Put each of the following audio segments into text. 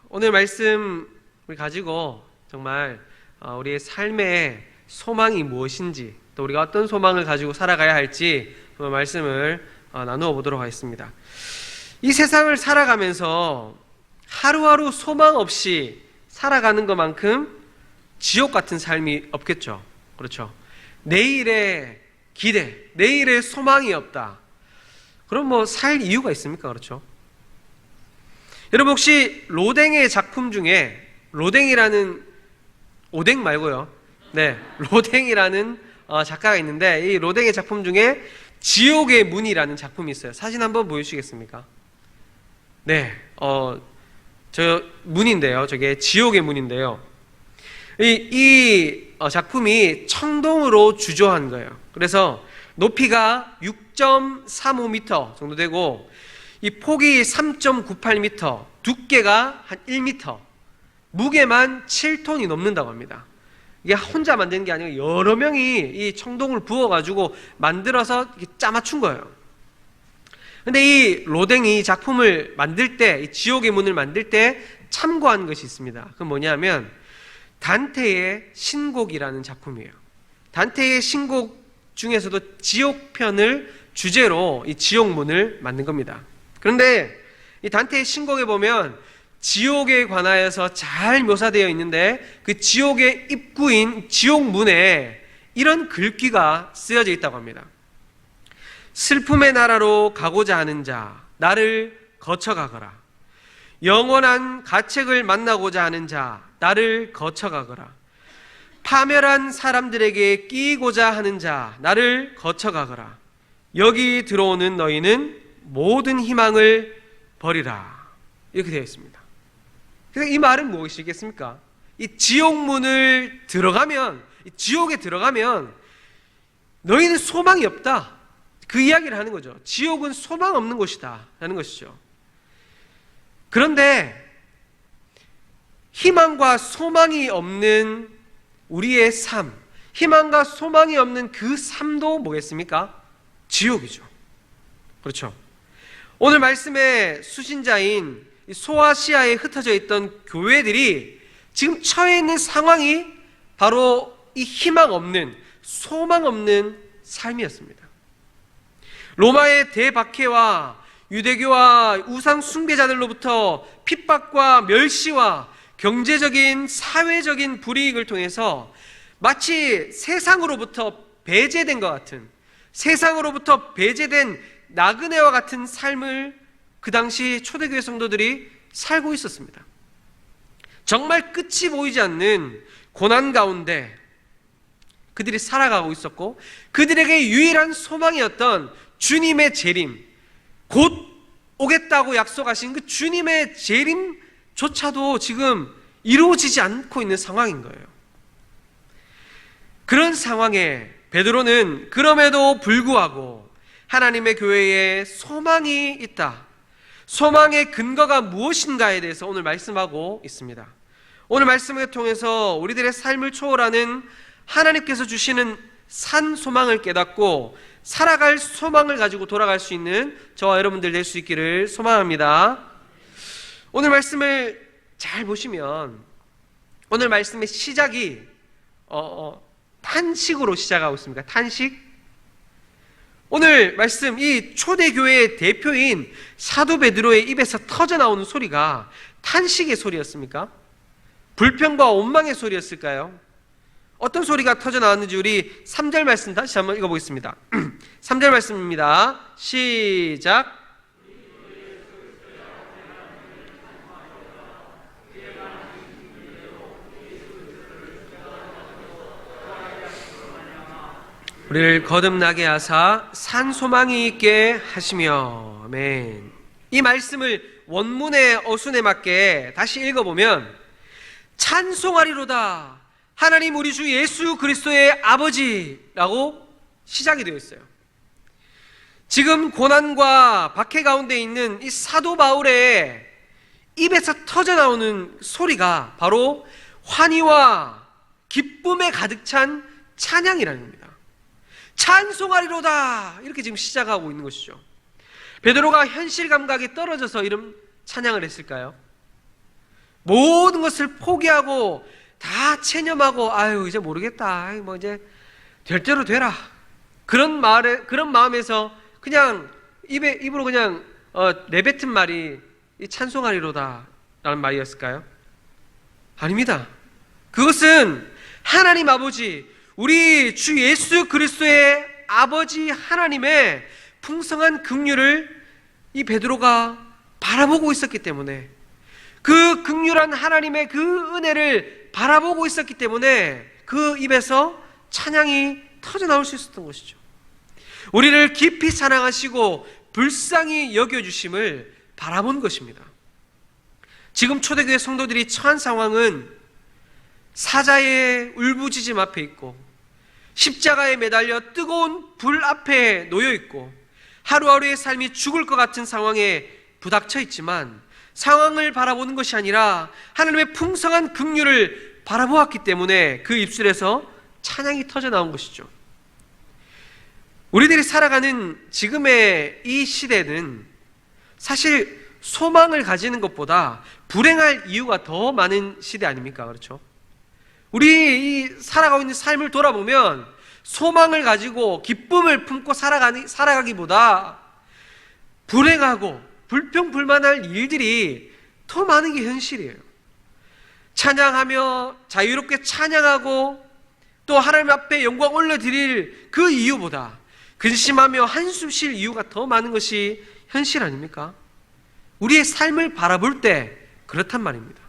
오늘 말씀을 가지고 정말 우리의 삶의 소망이 무엇인지, 또 우리가 어떤 소망을 가지고 살아가야 할지 말씀을 나누어 보도록 하겠습니다. 이 세상을 살아가면서 하루하루 소망 없이 살아가는 것만큼 지옥 같은 삶이 없겠죠. 그렇죠? 내일의 기대, 내일의 소망이 없다. 그럼 살 이유가 있습니까? 그렇죠? 여러분 혹시 로댕의 작품 중에 로댕이라는, 오뎅 말고요, 로댕이라는 작가가 있는데, 이 로댕의 작품 중에 지옥의 문이라는 작품이 있어요. 사진 한번 보여주시겠습니까? 저 문인데요, 저게 지옥의 문인데요, 이 작품이 청동으로 주조한 거예요. 그래서 높이가 6.35m 정도 되고, 이 폭이 3.98m, 두께가 한 1m, 무게만 7톤이 넘는다고 합니다. 이게 혼자 만드는 게 아니고 여러 명이 이 청동을 부어가지고 만들어서 짜맞춘 거예요. 근데 이 로댕이 작품을 만들 때, 이 지옥의 문을 만들 때 참고한 것이 있습니다. 그건 뭐냐면 단테의 신곡이라는 작품이에요. 단테의 신곡 중에서도 지옥편을 주제로 이 지옥문을 만든 겁니다. 그런데 이 단테의 신곡에 보면 지옥에 관하여서 잘 묘사되어 있는데, 그 지옥의 입구인 지옥문에 이런 글귀가 쓰여져 있다고 합니다. 슬픔의 나라로 가고자 하는 자, 나를 거쳐가거라. 영원한 가책을 만나고자 하는 자, 나를 거쳐가거라. 파멸한 사람들에게 끼고자 하는 자, 나를 거쳐가거라. 여기 들어오는 너희는 모든 희망을 버리라. 이렇게 되어 있습니다. 그래서 이 말은 무엇이겠습니까? 이 지옥문을 들어가면, 이 지옥에 들어가면 너희는 소망이 없다, 그 이야기를 하는 거죠. 지옥은 소망 없는 곳이다 라는 것이죠. 그런데 희망과 소망이 없는 우리의 삶, 희망과 소망이 없는 그 삶도 뭐겠습니까? 지옥이죠. 그렇죠? 오늘 말씀의 수신자인 소아시아에 흩어져 있던 교회들이 지금 처해 있는 상황이 바로 이 희망 없는, 소망 없는 삶이었습니다. 로마의 대박해와 유대교와 우상 숭배자들로부터 핍박과 멸시와 경제적인, 사회적인 불이익을 통해서 마치 세상으로부터 배제된 것 같은, 세상으로부터 배제된 나그네와 같은 삶을 그 당시 초대교회 성도들이 살고 있었습니다. 정말 끝이 보이지 않는 고난 가운데 그들이 살아가고 있었고, 그들에게 유일한 소망이었던 주님의 재림, 곧 오겠다고 약속하신 그 주님의 재림조차도 지금 이루어지지 않고 있는 상황인 거예요. 그런 상황에 베드로는 그럼에도 불구하고 하나님의 교회에 소망이 있다, 소망의 근거가 무엇인가에 대해서 오늘 말씀하고 있습니다. 오늘 말씀을 통해서 우리들의 삶을 초월하는 하나님께서 주시는 산 소망을 깨닫고 살아갈 소망을 가지고 돌아갈 수 있는 저와 여러분들 될 수 있기를 소망합니다. 오늘 말씀을 잘 보시면 오늘 말씀의 시작이 탄식으로 시작하고 있습니다. 탄식. 오늘 말씀, 이 초대교회의 대표인 사도 베드로의 입에서 터져나오는 소리가 탄식의 소리였습니까? 불평과 원망의 소리였을까요? 어떤 소리가 터져나왔는지 우리 3절 말씀 다시 한번 읽어보겠습니다. 3절 말씀입니다. 시작. 우리를 거듭나게 하사 산 소망이 있게 하시며. 아멘. 이 말씀을 원문의 어순에 맞게 다시 읽어보면 찬송하리로다 하나님 우리 주 예수 그리스도의 아버지라고 시작이 되어 있어요. 지금 고난과 박해 가운데 있는 이 사도 바울의 입에서 터져나오는 소리가 바로 환희와 기쁨에 가득 찬 찬양이라는 겁니다. 찬송하리로다, 이렇게 지금 시작하고 있는 것이죠. 베드로가 현실 감각이 떨어져서 이런 찬양을 했을까요? 모든 것을 포기하고 다 체념하고 아유 이제 모르겠다, 뭐 이제 될 대로 되라, 그런 마음에서 그냥 입으로 그냥 내뱉은 말이 이 찬송하리로다 라는 말이었을까요? 아닙니다. 그것은 하나님 아버지, 우리 주 예수 그리스도의 아버지 하나님의 풍성한 긍휼을 이 베드로가 바라보고 있었기 때문에, 그 긍휼한 하나님의 그 은혜를 바라보고 있었기 때문에 그 입에서 찬양이 터져 나올 수 있었던 것이죠. 우리를 깊이 사랑하시고 불쌍히 여겨주심을 바라본 것입니다. 지금 초대교회 성도들이 처한 상황은 사자의 울부짖음 앞에 있고 십자가에 매달려 뜨거운 불 앞에 놓여 있고 하루하루의 삶이 죽을 것 같은 상황에 부닥쳐 있지만, 상황을 바라보는 것이 아니라 하나님의 풍성한 긍휼을 바라보았기 때문에 그 입술에서 찬양이 터져 나온 것이죠. 우리들이 살아가는 지금의 이 시대는 사실 소망을 가지는 것보다 불행할 이유가 더 많은 시대 아닙니까? 그렇죠? 우리 이 살아가고 있는 삶을 돌아보면 소망을 가지고 기쁨을 품고 살아가기보다 불행하고 불평불만할 일들이 더 많은 게 현실이에요. 찬양하며 자유롭게 찬양하고 또 하나님 앞에 영광 올려드릴 그 이유보다 근심하며 한숨 쉴 이유가 더 많은 것이 현실 아닙니까? 우리의 삶을 바라볼 때 그렇단 말입니다.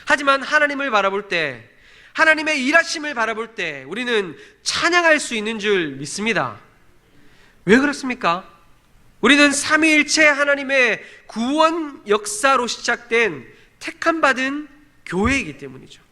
하지만 하나님을 바라볼 때, 하나님의 일하심을 바라볼 때 우리는 찬양할 수 있는 줄 믿습니다. 왜 그렇습니까? 우리는 삼위일체 하나님의 구원 역사로 시작된 택함받은 교회이기 때문이죠.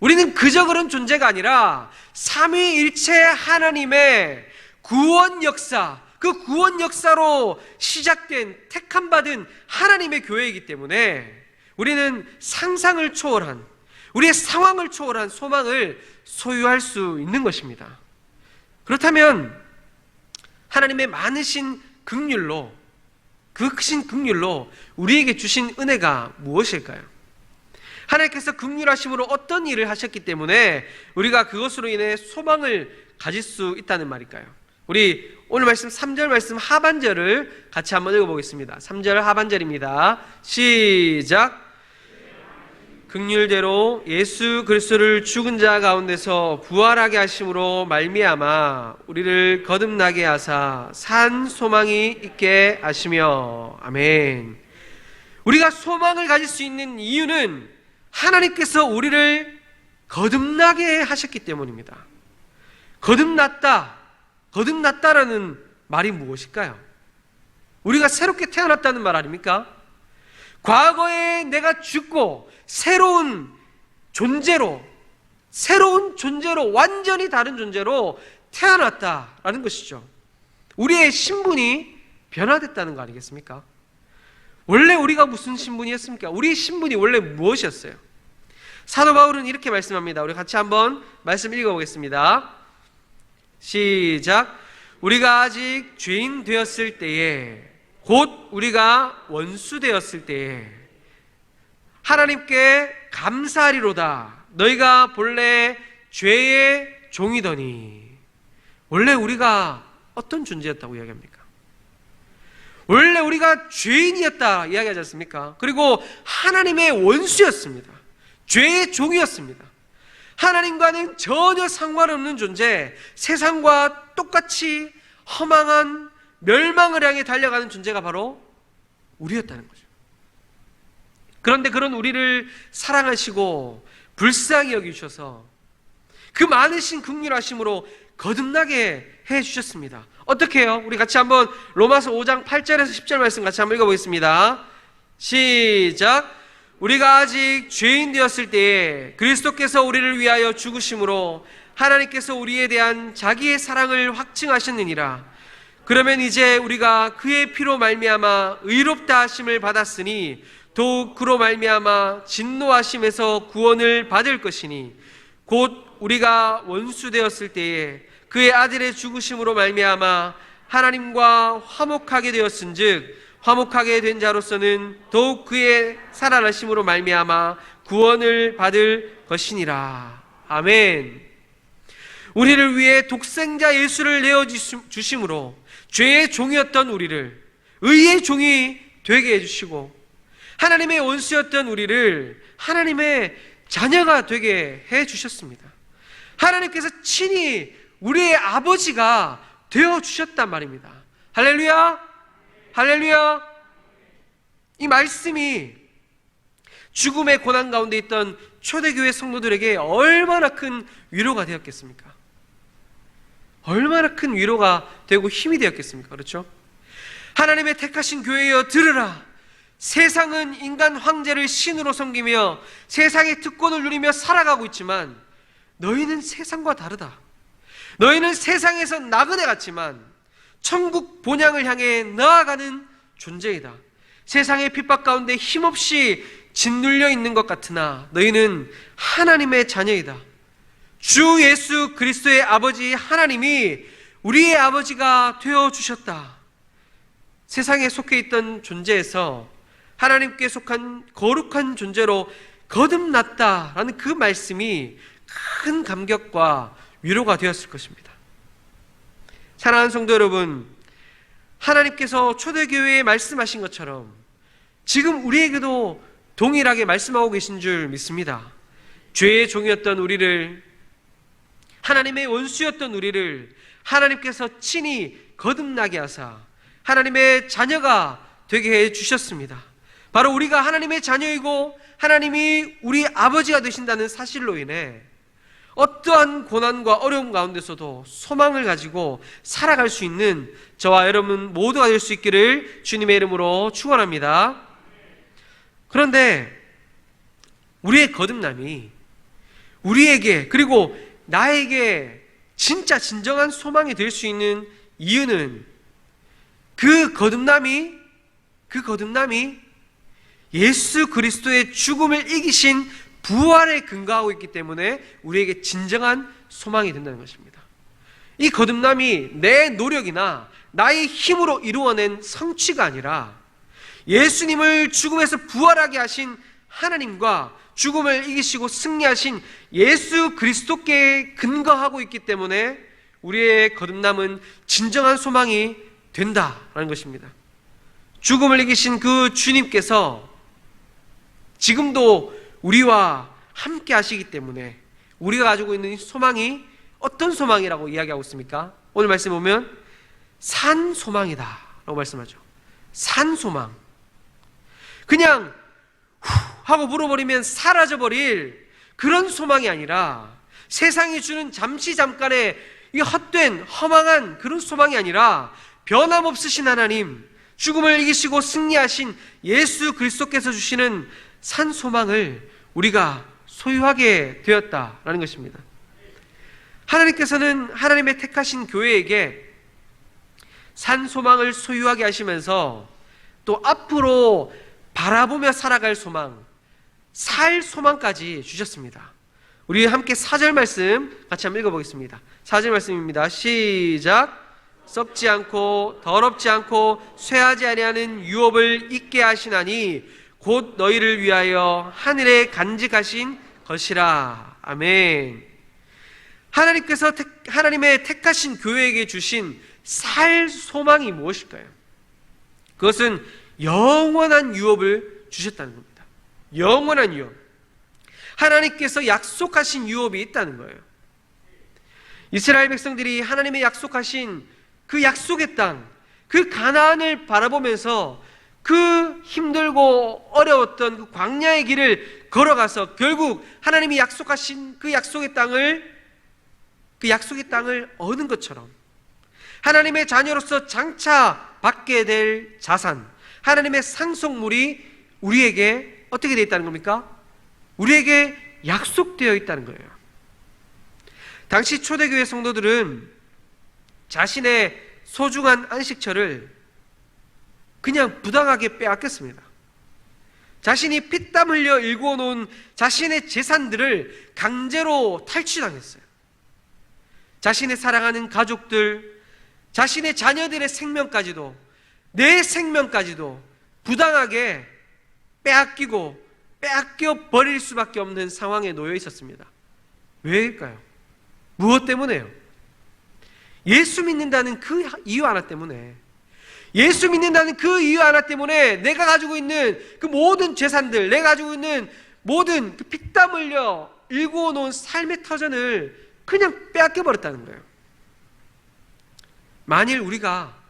우리는 그저 그런 존재가 아니라 삼위일체 하나님의 구원 역사, 그 구원 역사로 시작된 택함받은 하나님의 교회이기 때문에 우리는 상상을 초월한, 우리의 상황을 초월한 소망을 소유할 수 있는 것입니다. 그렇다면 하나님의 많으신 긍휼로, 그 크신 긍휼로 우리에게 주신 은혜가 무엇일까요? 하나님께서 긍휼하심으로 어떤 일을 하셨기 때문에 우리가 그것으로 인해 소망을 가질 수 있다는 말일까요? 우리 오늘 말씀 3절 말씀 하반절을 같이 한번 읽어보겠습니다. 3절 하반절입니다. 시작. 긍휼대로 예수 그리스도를 죽은 자 가운데서 부활하게 하심으로 말미암아 우리를 거듭나게 하사 산 소망이 있게 하시며. 아멘. 우리가 소망을 가질 수 있는 이유는 하나님께서 우리를 거듭나게 하셨기 때문입니다. 거듭났다라는 말이 무엇일까요? 우리가 새롭게 태어났다는 말 아닙니까? 과거에 내가 죽고 새로운 존재로 완전히 다른 존재로 태어났다라는 것이죠. 우리의 신분이 변화됐다는 거 아니겠습니까? 원래 우리가 무슨 신분이었습니까? 우리의 신분이 원래 무엇이었어요? 사도 바울은 이렇게 말씀합니다. 우리 같이 한번 말씀 읽어보겠습니다. 시작. 우리가 아직 죄인 되었을 때에, 곧 우리가 원수 되었을 때에 하나님께 감사하리로다. 너희가 본래 죄의 종이더니. 원래 우리가 어떤 존재였다고 이야기합니까? 원래 우리가 죄인이었다 이야기하지 않습니까? 그리고 하나님의 원수였습니다. 죄의 종이었습니다. 하나님과는 전혀 상관없는 존재, 세상과 똑같이 허망한 멸망을 향해 달려가는 존재가 바로 우리였다는 거죠. 그런데 그런 우리를 사랑하시고 불쌍히 여기셔서 그 많으신 긍휼하심으로 거듭나게 해주셨습니다. 어떻게 해요? 우리 같이 한번 로마서 5장 8절에서 10절 말씀 같이 한번 읽어보겠습니다. 시작. 우리가 아직 죄인 되었을 때에 그리스도께서 우리를 위하여 죽으심으로 하나님께서 우리에 대한 자기의 사랑을 확증하셨느니라. 그러면 이제 우리가 그의 피로 말미암아 의롭다 하심을 받았으니 더욱 그로 말미암아 진노하심에서 구원을 받을 것이니, 곧 우리가 원수 되었을 때에 그의 아들의 죽으심으로 말미암아 하나님과 화목하게 되었은즉 화목하게 된 자로서는 더욱 그의 살아나심으로 말미암아 구원을 받을 것이니라. 아멘. 우리를 위해 독생자 예수를 내어주심으로 죄의 종이었던 우리를 의의 종이 되게 해주시고, 하나님의 원수였던 우리를 하나님의 자녀가 되게 해주셨습니다. 하나님께서 친히 우리의 아버지가 되어주셨단 말입니다. 할렐루야! 할렐루야! 이 말씀이 죽음의 고난 가운데 있던 초대교회 성도들에게 얼마나 큰 위로가 되었겠습니까? 얼마나 큰 위로가 되고 힘이 되었겠습니까? 그렇죠? 하나님의 택하신 교회여 들으라. 세상은 인간 황제를 신으로 섬기며 세상의 특권을 누리며 살아가고 있지만 너희는 세상과 다르다. 너희는 세상에서 나그네 같지만 천국 본향을 향해 나아가는 존재이다. 세상의 핍박 가운데 힘없이 짓눌려 있는 것 같으나 너희는 하나님의 자녀이다. 주 예수 그리스도의 아버지 하나님이 우리의 아버지가 되어주셨다. 세상에 속해 있던 존재에서 하나님께 속한 거룩한 존재로 거듭났다라는 그 말씀이 큰 감격과 위로가 되었을 것입니다. 사랑하는 성도 여러분, 하나님께서 초대교회에 말씀하신 것처럼 지금 우리에게도 동일하게 말씀하고 계신 줄 믿습니다. 죄의 종이었던 우리를, 하나님의 원수였던 우리를 하나님께서 친히 거듭나게 하사 하나님의 자녀가 되게 해주셨습니다. 바로 우리가 하나님의 자녀이고 하나님이 우리 아버지가 되신다는 사실로 인해 어떠한 고난과 어려움 가운데서도 소망을 가지고 살아갈 수 있는 저와 여러분 모두가 될 수 있기를 주님의 이름으로 축원합니다. 그런데 우리의 거듭남이 우리에게 그리고 나에게 진짜 진정한 소망이 될 수 있는 이유는 그 거듭남이 예수 그리스도의 죽음을 이기신 부활에 근거하고 있기 때문에 우리에게 진정한 소망이 된다는 것입니다. 이 거듭남이 내 노력이나 나의 힘으로 이루어낸 성취가 아니라 예수님을 죽음에서 부활하게 하신 하나님과 죽음을 이기시고 승리하신 예수 그리스도께 근거하고 있기 때문에 우리의 거듭남은 진정한 소망이 된다라는 것입니다. 죽음을 이기신 그 주님께서 지금도 우리와 함께 하시기 때문에 우리가 가지고 있는 소망이 어떤 소망이라고 이야기하고 있습니까? 오늘 말씀 보면 산 소망이다 라고 말씀하죠. 산 소망. 그냥 하고 물어버리면 사라져버릴 그런 소망이 아니라, 세상이 주는 잠시 잠깐의 이 헛된 허망한 그런 소망이 아니라 변함없으신 하나님, 죽음을 이기시고 승리하신 예수 그리스도께서 주시는 산 소망을 우리가 소유하게 되었다라는 것입니다. 하나님께서는 하나님의 택하신 교회에게 산 소망을 소유하게 하시면서 또 앞으로 바라보며 살아갈 소망, 살 소망까지 주셨습니다. 우리 함께 4절 말씀 같이 한번 읽어보겠습니다. 4절 말씀입니다. 시작. 썩지 않고 더럽지 않고 쇠하지 아니하는 유업을 있게 하시나니 곧 너희를 위하여 하늘에 간직하신 것이라. 아멘. 하나님께서 하나님의 택하신 교회에게 주신 살 소망이 무엇일까요? 그것은 영원한 유업을 주셨다는 겁니다. 영원한 유업. 하나님께서 약속하신 유업이 있다는 거예요. 이스라엘 백성들이 하나님의 약속하신 그 약속의 땅, 그 가나안을 바라보면서 그 힘들고 어려웠던 그 광야의 길을 걸어가서 결국 하나님이 약속하신 그 약속의 땅을 얻은 것처럼 하나님의 자녀로서 장차 받게 될 자산, 하나님의 상속물이 우리에게 어떻게 되어 있다는 겁니까? 우리에게 약속되어 있다는 거예요. 당시 초대교회 성도들은 자신의 소중한 안식처를 그냥 부당하게 빼앗겼습니다. 자신이 피땀 흘려 일구어 놓은 자신의 재산들을 강제로 탈취당했어요. 자신의 사랑하는 가족들, 자신의 자녀들의 생명까지도 내 생명까지도 부당하게 빼앗겨 버릴 수밖에 없는 상황에 놓여 있었습니다. 왜일까요? 무엇 때문에요? 예수 믿는다는 그 이유 하나 때문에, 예수 믿는다는 그 이유 하나 때문에 내가 가지고 있는 그 모든 재산들, 내가 가지고 있는 모든 그 피땀 흘려 일구어 놓은 삶의 터전을 그냥 빼앗겨 버렸다는 거예요. 만일 우리가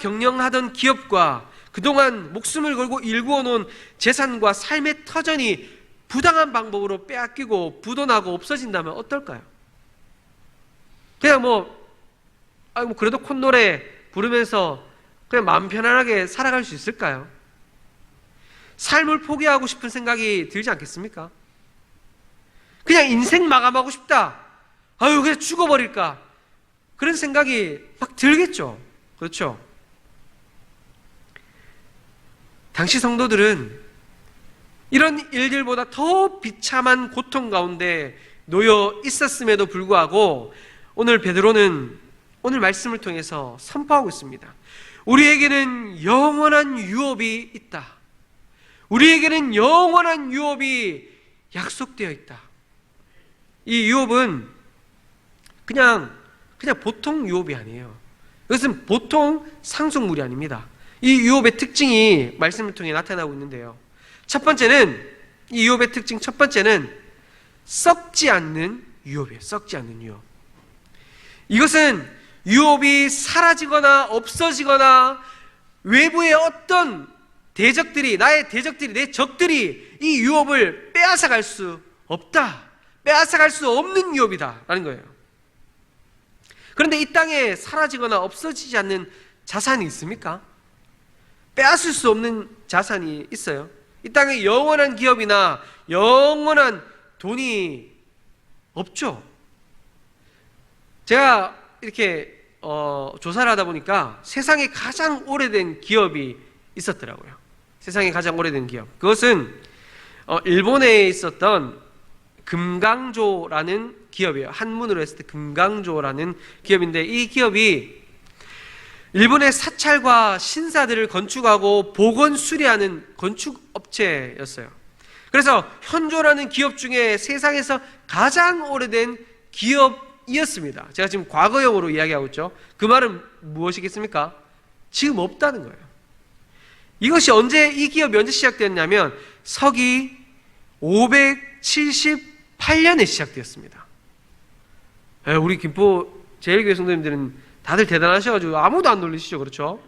경영하던 기업과 그동안 목숨을 걸고 일구어 놓은 재산과 삶의 터전이 부당한 방법으로 빼앗기고 부도나고 없어진다면 어떨까요? 그냥 그래도 콧노래 부르면서 그냥 마음 편안하게 살아갈 수 있을까요? 삶을 포기하고 싶은 생각이 들지 않겠습니까? 그냥 인생 마감하고 싶다. 그냥 죽어버릴까? 그런 생각이 막 들겠죠. 그렇죠? 당시 성도들은 이런 일들보다 더 비참한 고통 가운데 놓여 있었음에도 불구하고 오늘 베드로는 오늘 말씀을 통해서 선포하고 있습니다. 우리에게는 영원한 유업이 있다. 우리에게는 영원한 유업이 약속되어 있다. 이 유업은 그냥 보통 유업이 아니에요. 이것은 보통 상속물이 아닙니다. 이 유업의 특징이 말씀을 통해 나타나고 있는데요. 첫 번째는, 이 유업의 특징 첫 번째는 썩지 않는 유업이에요. 썩지 않는 유업. 이것은 유업이 사라지거나 없어지거나 외부의 어떤 나의 대적들이, 내 적들이 이 유업을 빼앗아갈 수 없다. 빼앗아갈 수 없는 유업이다 라는 거예요. 그런데 이 땅에 사라지거나 없어지지 않는 자산이 있습니까? 빼앗을 수 없는 자산이 있어요. 이 땅에 영원한 기업이나 영원한 돈이 없죠. 제가 이렇게 조사를 하다 보니까 세상에 가장 오래된 기업이 있었더라고요. 세상에 가장 오래된 기업. 그것은 일본에 있었던 금강조라는 기업이에요. 한문으로 했을 때 금강조라는 기업인데, 이 기업이 일본의 사찰과 신사들을 건축하고 복원 수리하는 건축업체였어요. 그래서 현조라는 기업 중에 세상에서 가장 오래된 기업이었습니다. 제가 지금 과거형으로 이야기하고 있죠. 그 말은 무엇이겠습니까? 지금 없다는 거예요. 이 기업이 언제 시작되었냐면 서기 578년에 시작되었습니다. 우리 김포 제일교회 성도님들은 다들 대단하셔가지고 아무도 안 놀리시죠, 그렇죠?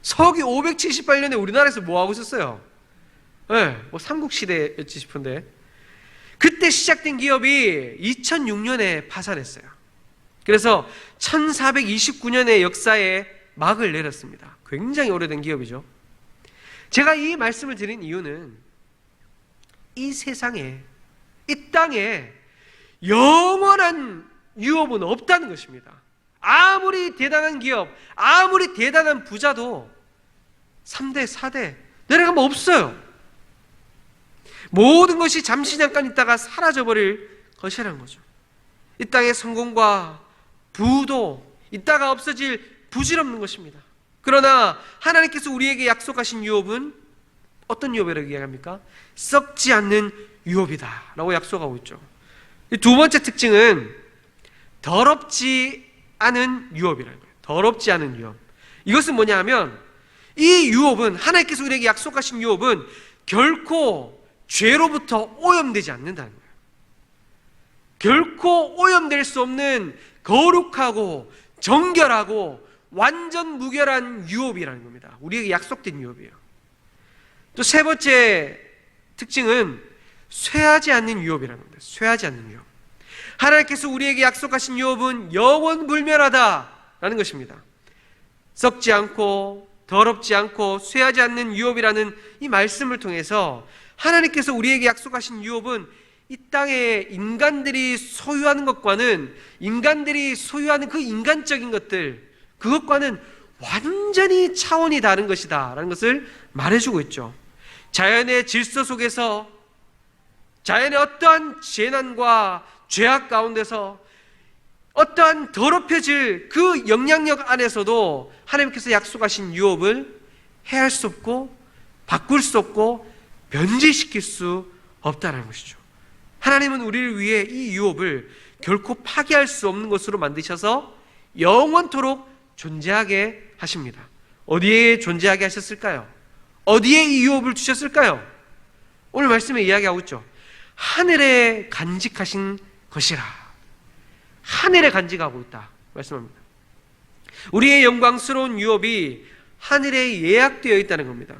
서기 578년에 우리나라에서 뭐 하고 있었어요? 삼국시대였지 싶은데, 그때 시작된 기업이 2006년에 파산했어요. 그래서 1429년의 역사에 막을 내렸습니다. 굉장히 오래된 기업이죠. 제가 이 말씀을 드린 이유는 이 세상에, 이 땅에 영원한 유업은 없다는 것입니다. 아무리 대단한 기업, 아무리 대단한 부자도 3대, 4대 내려가면 없어요. 모든 것이 잠시 잠깐 있다가 사라져버릴 것이라는 거죠. 이 땅의 성공과 부도 있다가 없어질 부질없는 것입니다. 그러나 하나님께서 우리에게 약속하신 유업은 어떤 유업이라고 이야기합니까? 썩지 않는 유업이다 라고 약속하고 있죠. 두 번째 특징은 더럽지 않은 유업이라는 거예요. 더럽지 않은 유업. 이것은 뭐냐 하면, 이 유업은, 하나님께서 우리에게 약속하신 유업은 결코 죄로부터 오염되지 않는다는 거예요. 결코 오염될 수 없는 거룩하고 정결하고 완전 무결한 유업이라는 겁니다. 우리에게 약속된 유업이에요. 또 세 번째 특징은 쇠하지 않는 유업이라는 겁니다. 쇠하지 않는 유업. 하나님께서 우리에게 약속하신 유업은 영원불멸하다라는 것입니다. 썩지 않고 더럽지 않고 쇠하지 않는 유업이라는 이 말씀을 통해서 하나님께서 우리에게 약속하신 유업은 이 땅에 인간들이 소유하는 것과는, 인간들이 소유하는 그 인간적인 것들, 그것과는 완전히 차원이 다른 것이다 라는 것을 말해주고 있죠. 자연의 질서 속에서, 자연의 어떠한 재난과 죄악 가운데서 어떠한 더럽혀질 그 영향력 안에서도 하나님께서 약속하신 유업을 해할 수 없고 바꿀 수 없고 변질시킬 수 없다는 것이죠. 하나님은 우리를 위해 이 유업을 결코 파괴할 수 없는 것으로 만드셔서 영원토록 존재하게 하십니다. 어디에 존재하게 하셨을까요? 어디에 이 유업을 주셨을까요? 오늘 말씀에 이야기하고 있죠. 하늘에 간직하신 것이라. 하늘에 간직하고 있다 말씀합니다. 우리의 영광스러운 유업이 하늘에 예약되어 있다는 겁니다.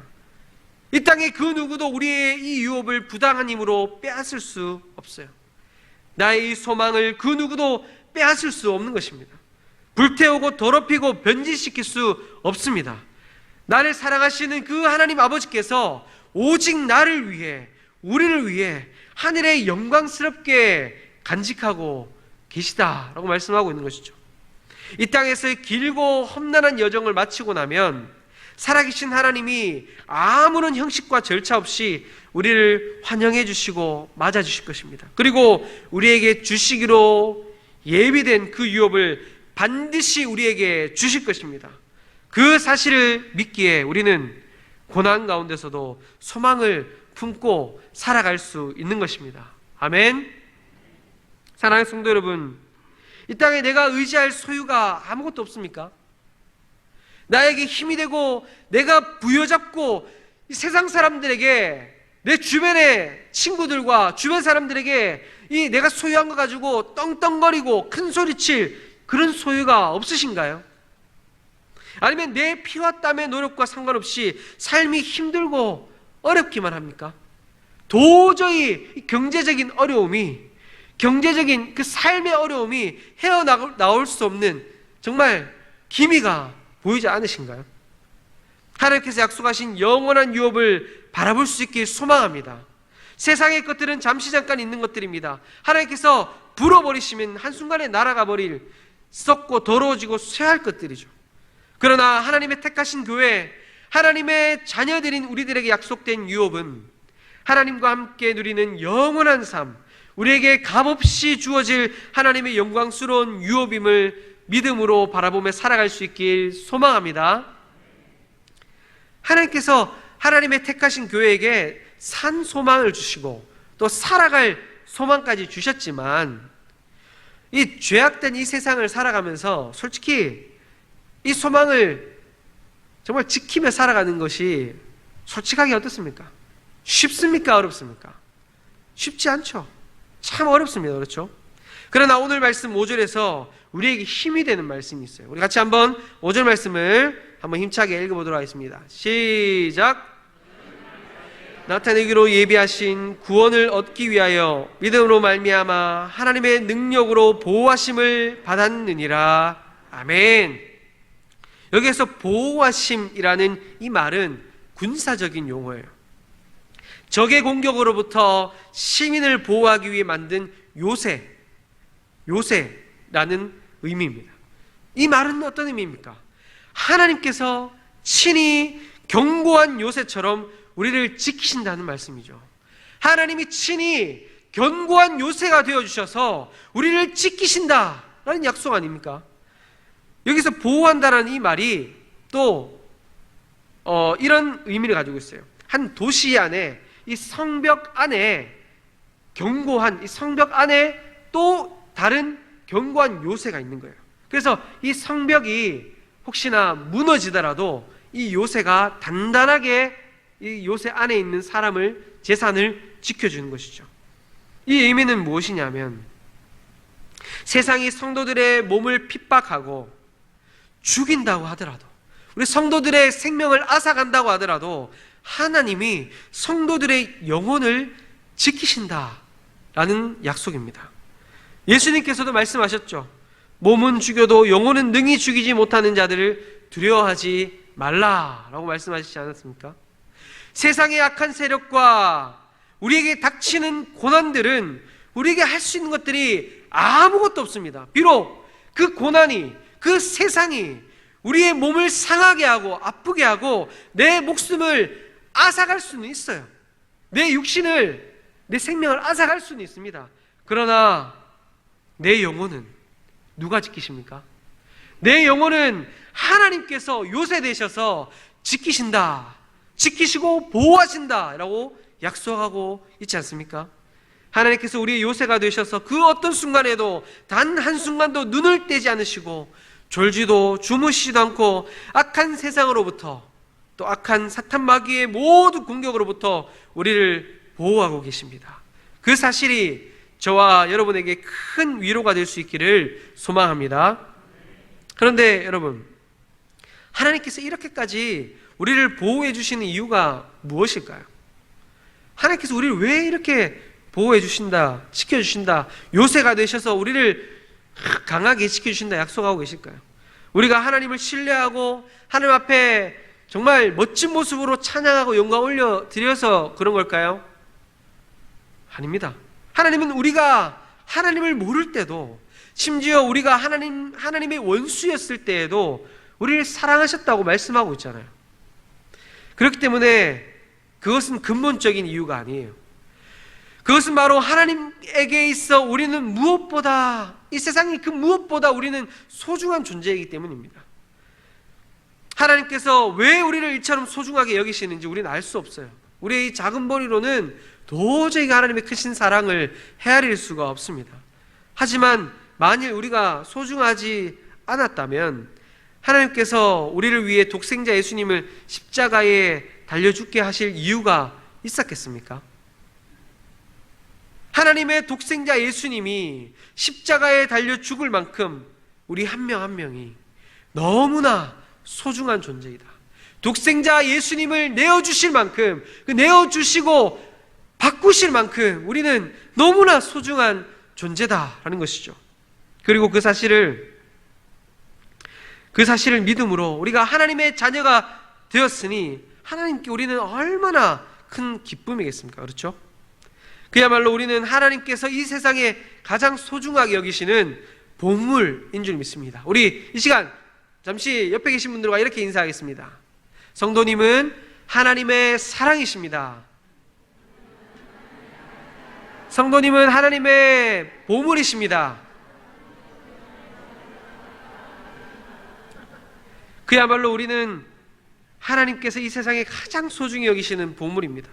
이 땅에 그 누구도 우리의 이 유업을 부당한 힘으로 빼앗을 수 없어요. 나의 이 소망을 그 누구도 빼앗을 수 없는 것입니다. 불태우고 더럽히고 변질시킬 수 없습니다. 나를 사랑하시는 그 하나님 아버지께서 오직 나를 위해, 우리를 위해 하늘에 영광스럽게 간직하고 계시다라고 말씀하고 있는 것이죠. 이 땅에서의 길고 험난한 여정을 마치고 나면 살아계신 하나님이 아무런 형식과 절차 없이 우리를 환영해 주시고 맞아 주실 것입니다. 그리고 우리에게 주시기로 예비된 그 유업을 반드시 우리에게 주실 것입니다. 그 사실을 믿기에 우리는 고난 가운데서도 소망을 품고 살아갈 수 있는 것입니다. 아멘. 사랑하는 성도 여러분, 이 땅에 내가 의지할 소유가 아무것도 없습니까? 나에게 힘이 되고 내가 부여잡고 이 세상 사람들에게, 내 주변의 친구들과 주변 사람들에게 이 내가 소유한 거 가지고 떵떵거리고 큰 소리칠 그런 소유가 없으신가요? 아니면 내 피와 땀의 노력과 상관없이 삶이 힘들고 어렵기만 합니까? 도저히 경제적인 어려움이, 경제적인 그 삶의 어려움이 헤어나올 수 없는 정말 기미가 보이지 않으신가요? 하나님께서 약속하신 영원한 유업을 바라볼 수 있길 소망합니다. 세상의 것들은 잠시 잠깐 있는 것들입니다. 하나님께서 불어버리시면 한순간에 날아가 버릴 썩고 더러워지고 쇠할 것들이죠. 그러나 하나님의 택하신 교회, 하나님의 자녀들인 우리들에게 약속된 유업은 하나님과 함께 누리는 영원한 삶, 우리에게 값없이 주어질 하나님의 영광스러운 유업임을 믿음으로 바라보며 살아갈 수 있길 소망합니다. 하나님께서 하나님의 택하신 교회에게 산 소망을 주시고 또 살아갈 소망까지 주셨지만, 이 죄악된 이 세상을 살아가면서 솔직히 이 소망을 정말 지키며 살아가는 것이 솔직하게 어떻습니까? 쉽습니까? 어렵습니까? 쉽지 않죠. 참 어렵습니다. 그렇죠? 그러나 오늘 말씀 5절에서 우리에게 힘이 되는 말씀이 있어요. 우리 같이 한번 5절 말씀을 한번 힘차게 읽어보도록 하겠습니다. 시작. 나타내기로 예비하신 구원을 얻기 위하여 믿음으로 말미암아 하나님의 능력으로 보호하심을 받았느니라. 아멘. 여기에서 보호하심이라는 이 말은 군사적인 용어예요. 적의 공격으로부터 시민을 보호하기 위해 만든 요새라는 의미입니다. 이 말은 어떤 의미입니까? 하나님께서 친히 견고한 요새처럼 우리를 지키신다는 말씀이죠. 하나님이 친히 견고한 요새가 되어주셔서 우리를 지키신다라는 약속 아닙니까? 여기서 보호한다는 이 말이 또 이런 의미를 가지고 있어요. 한 도시 안에, 이 성벽 안에 견고한, 이 성벽 안에 또 다른 견고한 요새가 있는 거예요. 그래서 이 성벽이 혹시나 무너지더라도 이 요새가 단단하게 이 요새 안에 있는 사람을, 재산을 지켜주는 것이죠. 이 의미는 무엇이냐면, 세상이 성도들의 몸을 핍박하고 죽인다고 하더라도, 우리 성도들의 생명을 앗아간다고 하더라도 하나님이 성도들의 영혼을 지키신다라는 약속입니다. 예수님께서도 말씀하셨죠. 몸은 죽여도 영혼은 능히 죽이지 못하는 자들을 두려워하지 말라라고 말씀하시지 않았습니까? 세상의 악한 세력과 우리에게 닥치는 고난들은 우리에게 할 수 있는 것들이 아무것도 없습니다. 비록 그 고난이, 그 세상이 우리의 몸을 상하게 하고 아프게 하고 내 목숨을 앗아갈 수는 있어요. 내 육신을, 내 생명을 앗아갈 수는 있습니다. 그러나 내 영혼은, 누가 지키십니까? 내 영혼은 하나님께서 요새 되셔서 지키신다, 지키시고 보호하신다 라고 약속하고 있지 않습니까? 하나님께서 우리의 요새가 되셔서 그 어떤 순간에도 단 한순간도 눈을 떼지 않으시고 졸지도 주무시지도 않고 악한 세상으로부터 또 악한 사탄 마귀의 모든 공격으로부터 우리를 보호하고 계십니다. 그 사실이 저와 여러분에게 큰 위로가 될 수 있기를 소망합니다. 그런데 여러분, 하나님께서 이렇게까지 우리를 보호해 주시는 이유가 무엇일까요? 하나님께서 우리를 왜 이렇게 보호해 주신다, 지켜주신다, 요새가 되셔서 우리를 강하게 지켜주신다 약속하고 계실까요? 우리가 하나님을 신뢰하고 하나님 앞에 정말 멋진 모습으로 찬양하고 영광 올려드려서 그런 걸까요? 아닙니다. 하나님은 우리가 하나님을 모를 때도, 심지어 우리가 하나님의 원수였을 때에도 우리를 사랑하셨다고 말씀하고 있잖아요. 그렇기 때문에 그것은 근본적인 이유가 아니에요. 그것은 바로 하나님에게 있어 우리는 무엇보다, 이 세상의 그 무엇보다 우리는 소중한 존재이기 때문입니다. 하나님께서 왜 우리를 이처럼 소중하게 여기시는지 우리는 알 수 없어요. 우리의 이 작은 머리로는 도저히 하나님의 크신 사랑을 헤아릴 수가 없습니다. 하지만 만일 우리가 소중하지 않았다면 하나님께서 우리를 위해 독생자 예수님을 십자가에 달려 죽게 하실 이유가 있었겠습니까? 하나님의 독생자 예수님이 십자가에 달려 죽을 만큼 우리 한 명 한 명이 너무나 소중한 존재이다. 독생자 예수님을 내어주실 만큼, 그 내어주시고 바꾸실 만큼 우리는 너무나 소중한 존재다라는 것이죠. 그리고 그 사실을 믿음으로 우리가 하나님의 자녀가 되었으니 하나님께 우리는 얼마나 큰 기쁨이겠습니까? 그렇죠? 그야말로 우리는 하나님께서 이 세상에 가장 소중하게 여기시는 보물인 줄 믿습니다. 우리 이 시간 잠시 옆에 계신 분들과 이렇게 인사하겠습니다. 성도님은 하나님의 사랑이십니다. 성도님은 하나님의 보물이십니다. 그야말로 우리는 하나님께서 이 세상에 가장 소중히 여기시는 보물입니다.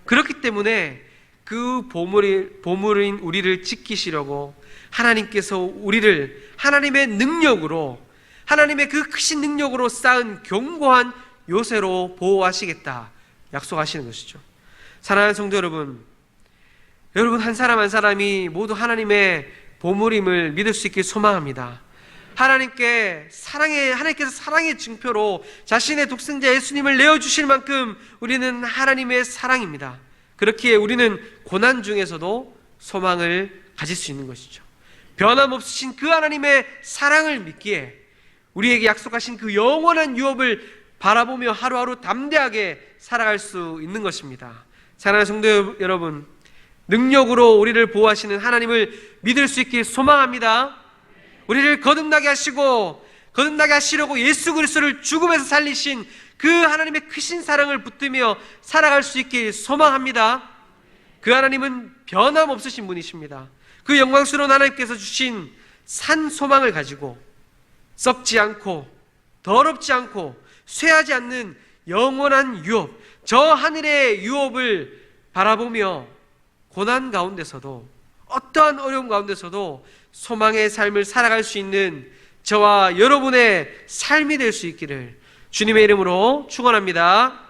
그렇기 때문에 그 보물인 우리를 지키시려고 하나님께서 우리를 하나님의 능력으로, 하나님의 그 크신 능력으로 쌓은 견고한 요새로 보호하시겠다 약속하시는 것이죠. 사랑하는 성도 여러분, 한 사람 한 사람이 모두 하나님의 보물임을 믿을 수 있길 소망합니다. 하나님께서 사랑의 증표로 자신의 독생자 예수님을 내어주실 만큼 우리는 하나님의 사랑입니다. 그렇기에 우리는 고난 중에서도 소망을 가질 수 있는 것이죠. 변함없으신 그 하나님의 사랑을 믿기에 우리에게 약속하신 그 영원한 유업을 바라보며 하루하루 담대하게 살아갈 수 있는 것입니다. 사랑하는 성도 여러분, 능력으로 우리를 보호하시는 하나님을 믿을 수 있길 소망합니다. 우리를 거듭나게 하시려고 예수 그리스도를 죽음에서 살리신 그 하나님의 크신 사랑을 붙들며 살아갈 수 있길 소망합니다. 그 하나님은 변함없으신 분이십니다. 그 영광스러운 하나님께서 주신 산 소망을 가지고 썩지 않고 더럽지 않고 쇠하지 않는 영원한 유업, 저 하늘의 유업을 바라보며 고난 가운데서도, 어떠한 어려움 가운데서도 소망의 삶을 살아갈 수 있는 저와 여러분의 삶이 될 수 있기를 주님의 이름으로 축원합니다.